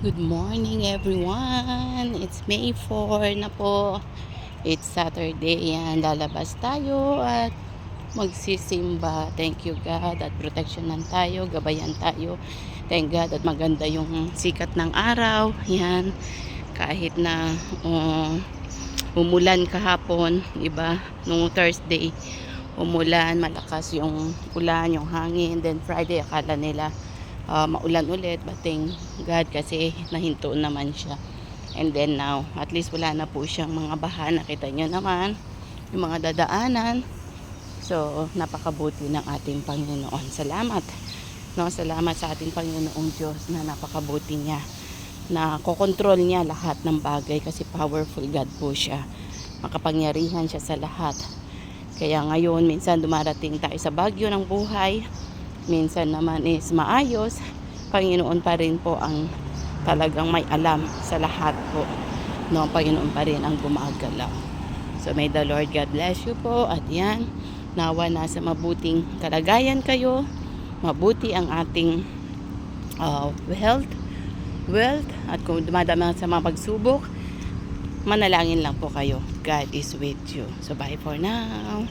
Good morning everyone. It's May 4 na po. It's Saturday. Yan, lalabas tayo at magsisimba. Thank you God at proteksyonan tayo, gabayan tayo. Thank God at maganda yung sikat ng araw. Yan, kahit na umulan kahapon, iba, nung Thursday, umulan, malakas yung ulan, yung hangin. Then Friday, akala nila maulan ulit, but thank God kasi nahinto naman siya. And then now, at least wala na po siyang mga baha. Nakita nyo naman yung mga dadaanan. So napakabuti ng ating Panginoon. Salamat, no? Salamat sa ating Panginoong Diyos na napakabuti niya, na kokontrol niya lahat ng bagay kasi powerful God po siya, makapangyarihan siya sa lahat. Kaya ngayon minsan dumarating tayo sa bagyo ng buhay, minsan naman is maayos. Panginoon pa rin po ang talagang may alam sa lahat po, no? Panginoon pa rin ang gumagalaw. So may the Lord God bless you po. At yan, nawa nasa mabuting kalagayan kayo, mabuti ang ating wealth, at kung dumadama sa mga pagsubok, manalangin lang po kayo. God is with you. So bye for now.